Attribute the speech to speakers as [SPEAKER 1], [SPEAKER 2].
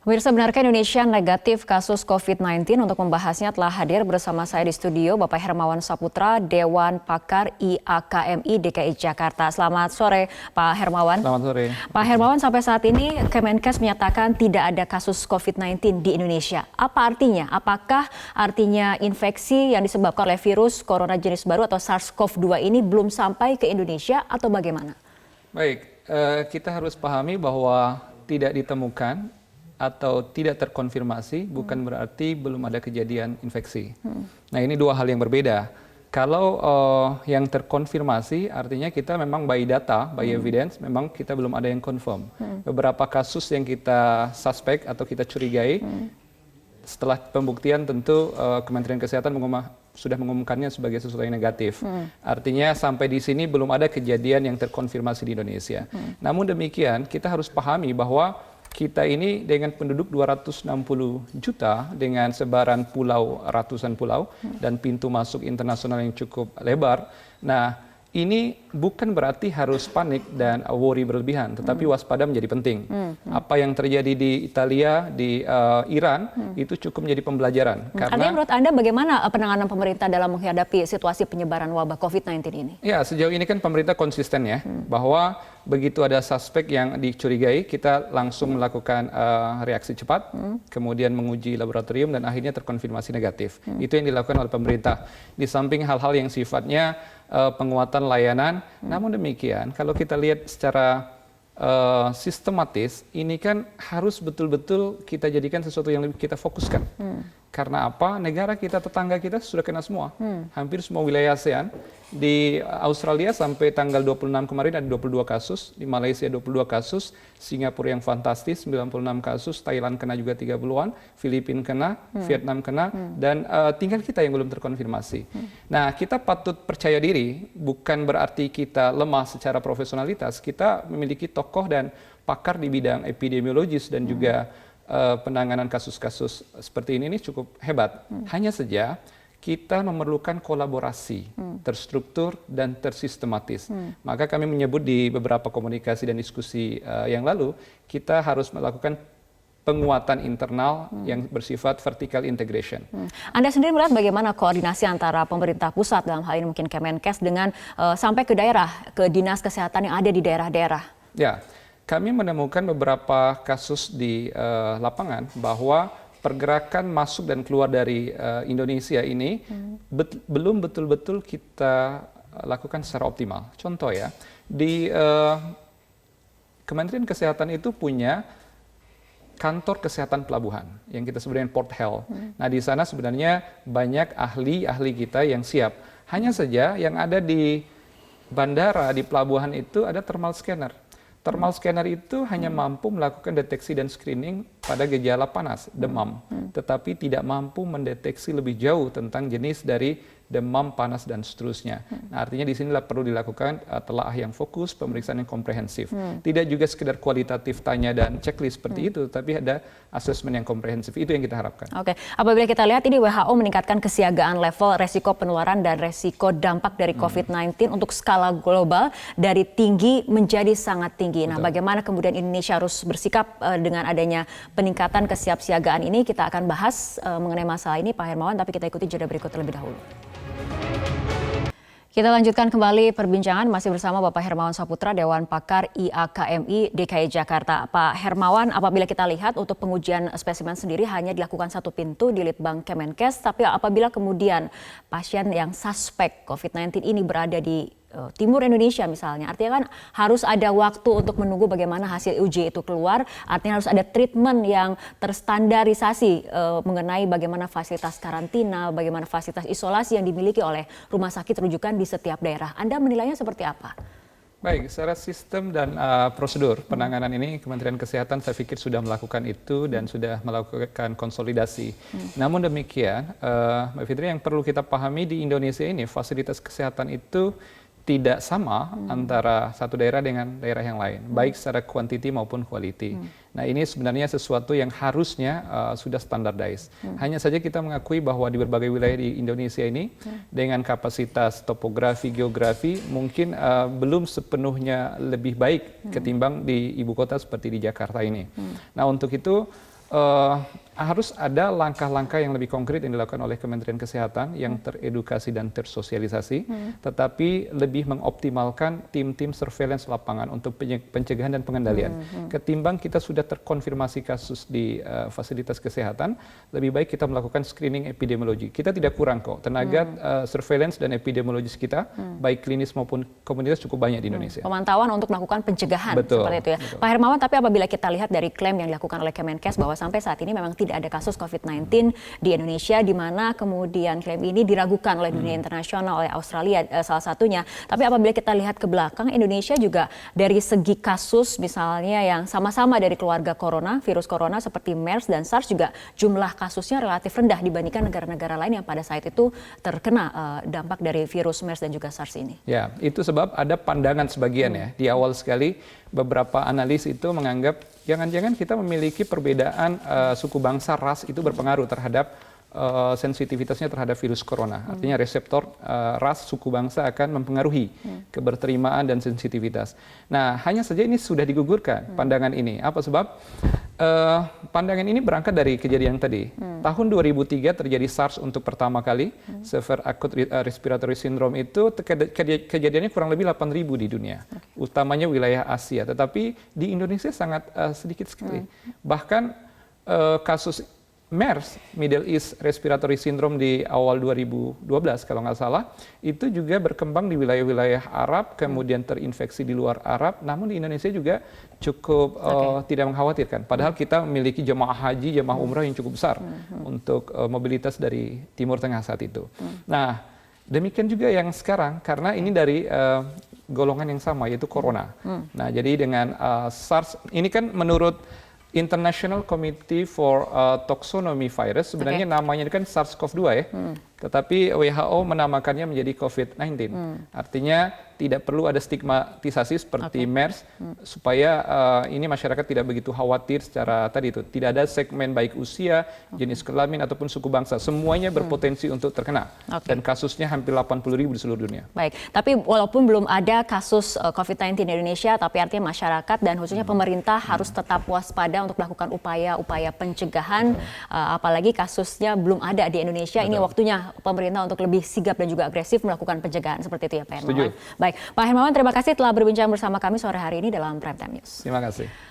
[SPEAKER 1] Pemirsa, benarkah Indonesia negatif kasus COVID-19? Untuk membahasnya telah hadir bersama saya di studio Bapak Hermawan Saputra, Dewan Pakar IAKMI DKI Jakarta. Selamat sore Pak Hermawan.
[SPEAKER 2] Selamat sore.
[SPEAKER 1] Pak Hermawan, sampai saat ini Kemenkes menyatakan tidak ada kasus COVID-19 di Indonesia. Apa artinya? Apakah artinya infeksi yang disebabkan oleh virus corona jenis baru atau SARS-CoV-2 ini belum sampai ke Indonesia atau bagaimana?
[SPEAKER 2] Baik, kita harus pahami bahwa tidak ditemukan atau tidak terkonfirmasi bukan berarti belum ada kejadian infeksi. Nah, ini dua hal yang berbeda. Kalau yang terkonfirmasi artinya kita memang by data, by evidence, memang kita belum ada yang confirm. Beberapa kasus yang kita suspek atau kita curigai, setelah pembuktian tentu Kementerian Kesehatan sudah mengumumkannya sebagai sesuatu yang negatif. Artinya sampai di sini belum ada kejadian yang terkonfirmasi di Indonesia. Namun demikian kita harus pahami bahwa kita ini dengan penduduk 260 juta dengan sebaran pulau, ratusan pulau dan pintu masuk internasional yang cukup lebar. Nah, ini bukan berarti harus panik dan worry berlebihan, tetapi waspada menjadi penting. Apa yang terjadi di Italia, di Iran, itu cukup menjadi pembelajaran.
[SPEAKER 1] Artinya menurut Anda bagaimana penanganan pemerintah dalam menghadapi situasi penyebaran wabah COVID-19 ini? Ya,
[SPEAKER 2] sejauh ini kan pemerintah konsisten ya, bahwa begitu ada suspek yang dicurigai, kita langsung melakukan reaksi cepat, kemudian menguji laboratorium dan akhirnya terkonfirmasi negatif. Itu yang dilakukan oleh pemerintah. Di samping hal-hal yang sifatnya penguatan layanan, namun demikian kalau kita lihat secara sistematis, ini kan harus betul-betul kita jadikan sesuatu yang lebih kita fokuskan. Karena apa? Negara kita, tetangga kita sudah kena semua. Hampir semua wilayah ASEAN. Di Australia sampai tanggal 26 kemarin ada 22 kasus, di Malaysia 22 kasus, Singapura yang fantastis 96 kasus, Thailand kena juga 30-an, Filipina kena, Vietnam kena, dan tinggal kita yang belum terkonfirmasi. Nah, kita patut percaya diri, bukan berarti kita lemah secara profesionalitas, kita memiliki tokoh dan pakar di bidang epidemiologis dan juga penanganan kasus-kasus seperti ini cukup hebat. Hanya saja kita memerlukan kolaborasi terstruktur dan tersistematis. Maka kami menyebut di beberapa komunikasi dan diskusi yang lalu, kita harus melakukan penguatan internal yang bersifat vertical integration.
[SPEAKER 1] Anda sendiri melihat bagaimana koordinasi antara pemerintah pusat, dalam hal ini mungkin Kemenkes, dengan sampai ke daerah, ke dinas kesehatan yang ada di daerah-daerah?
[SPEAKER 2] Ya, kami menemukan beberapa kasus di lapangan bahwa pergerakan masuk dan keluar dari Indonesia ini belum betul-betul kita lakukan secara optimal. Contoh ya, di Kementerian Kesehatan itu punya kantor kesehatan pelabuhan yang kita sebut dengan Port Health. Nah, di sana sebenarnya banyak ahli-ahli kita yang siap. Hanya saja yang ada di bandara, di pelabuhan itu ada thermal scanner. Thermal scanner itu hanya mampu melakukan deteksi dan screening pada gejala panas, demam, tetapi tidak mampu mendeteksi lebih jauh tentang jenis dari demam, panas, dan seterusnya. Nah, artinya di sinilah perlu dilakukan telaah yang fokus, pemeriksaan yang komprehensif. Tidak juga sekedar kualitatif tanya dan checklist seperti itu, tapi ada asesmen yang komprehensif. Itu yang kita harapkan.
[SPEAKER 1] Oke, apabila kita lihat ini WHO meningkatkan kesiagaan level resiko penularan dan resiko dampak dari COVID-19 untuk skala global dari tinggi menjadi sangat tinggi. Nah, bagaimana kemudian Indonesia harus bersikap dengan adanya peningkatan kesiapsiagaan ini? Kita akan bahas mengenai masalah ini, Pak Hermawan, tapi kita ikuti jeda berikut terlebih dahulu. Kita lanjutkan kembali perbincangan masih bersama Bapak Hermawan Saputra, Dewan Pakar IAKMI DKI Jakarta. Pak Hermawan, apabila kita lihat untuk pengujian spesimen sendiri hanya dilakukan satu pintu di Litbang Kemenkes, tapi apabila kemudian pasien yang suspek COVID-19 ini berada di timur Indonesia misalnya, artinya kan harus ada waktu untuk menunggu bagaimana hasil uji itu keluar, artinya harus ada treatment yang terstandarisasi mengenai bagaimana fasilitas karantina, bagaimana fasilitas isolasi yang dimiliki oleh rumah sakit rujukan di setiap daerah. Anda menilainya seperti apa?
[SPEAKER 2] Baik, secara sistem dan prosedur penanganan ini Kementerian Kesehatan saya pikir sudah melakukan itu dan sudah melakukan konsolidasi. Namun demikian, Mbak Fitri, yang perlu kita pahami di Indonesia ini fasilitas kesehatan itu tidak sama antara satu daerah dengan daerah yang lain, baik secara quantity maupun quality. Nah, ini sebenarnya sesuatu yang harusnya sudah standardized. Hanya saja kita mengakui bahwa di berbagai wilayah di Indonesia ini dengan kapasitas topografi, geografi mungkin belum sepenuhnya lebih baik ketimbang di ibu kota seperti di Jakarta ini. Nah, untuk itu harus ada langkah-langkah yang lebih konkret yang dilakukan oleh Kementerian Kesehatan yang teredukasi dan tersosialisasi, tetapi lebih mengoptimalkan tim-tim surveillance lapangan untuk pencegahan dan pengendalian. Ketimbang kita sudah terkonfirmasi kasus di fasilitas kesehatan, lebih baik kita melakukan screening epidemiologi. Kita tidak kurang kok, tenaga surveillance dan epidemiologis kita, baik klinis maupun komunitas cukup banyak di Indonesia.
[SPEAKER 1] Pemantauan untuk melakukan pencegahan,
[SPEAKER 2] Betul,
[SPEAKER 1] seperti itu ya.
[SPEAKER 2] betul.
[SPEAKER 1] Pak Hermawan, tapi apabila kita lihat dari klaim yang dilakukan oleh Kemenkes bahwa sampai saat ini memang tidak ada kasus COVID-19 di Indonesia, di mana kemudian klaim ini diragukan oleh dunia internasional, oleh Australia salah satunya. Tapi apabila kita lihat ke belakang, Indonesia juga dari segi kasus misalnya yang sama-sama dari keluarga corona, virus corona seperti MERS dan SARS juga jumlah kasusnya relatif rendah dibandingkan negara-negara lain yang pada saat itu terkena dampak dari virus MERS dan juga SARS ini.
[SPEAKER 2] Ya, itu sebab ada pandangan sebagian ya. Di awal sekali beberapa analis itu menganggap jangan-jangan kita memiliki perbedaan suku bangsa, ras itu berpengaruh terhadap sensitivitasnya terhadap virus corona. Artinya reseptor ras suku bangsa akan mempengaruhi keberterimaan dan sensitivitas. Nah, hanya saja ini sudah digugurkan pandangan ini. Apa sebab? Pandangan ini berangkat dari kejadian tadi. Tahun 2003 terjadi SARS untuk pertama kali. Severe Acute Respiratory Syndrome itu kejadiannya kurang lebih 8.000 di dunia. Utamanya wilayah Asia. Tetapi di Indonesia sangat sedikit sekali. Bahkan kasus MERS, Middle East Respiratory Syndrome di awal 2012 kalau nggak salah, itu juga berkembang di wilayah-wilayah Arab, kemudian terinfeksi di luar Arab, namun di Indonesia juga cukup tidak mengkhawatirkan. Padahal kita memiliki jemaah haji, jemaah umrah yang cukup besar untuk mobilitas dari Timur Tengah saat itu. Nah, demikian juga yang sekarang, karena ini dari golongan yang sama, yaitu corona. Nah, jadi dengan SARS, ini kan menurut International Committee for Taxonomy Virus, sebenarnya namanya kan SARS-CoV-2 ya, tetapi WHO menamakannya menjadi COVID-19. Artinya tidak perlu ada stigmatisasi seperti MERS, supaya ini masyarakat tidak begitu khawatir secara tadi itu. Tidak ada segmen baik usia, jenis kelamin, ataupun suku bangsa. Semuanya berpotensi untuk terkena. Dan kasusnya hampir 80.000 di seluruh dunia.
[SPEAKER 1] Baik, tapi walaupun belum ada kasus COVID-19 di Indonesia, tapi artinya masyarakat dan khususnya pemerintah harus tetap waspada untuk melakukan upaya-upaya pencegahan, apalagi kasusnya belum ada di Indonesia. Ini waktunya pemerintah untuk lebih sigap dan juga agresif melakukan pencegahan, seperti itu ya Pak Hermawan. Baik, Pak Hermawan, terima kasih telah berbincang bersama kami sore hari ini dalam Prime Time News.
[SPEAKER 2] Terima kasih.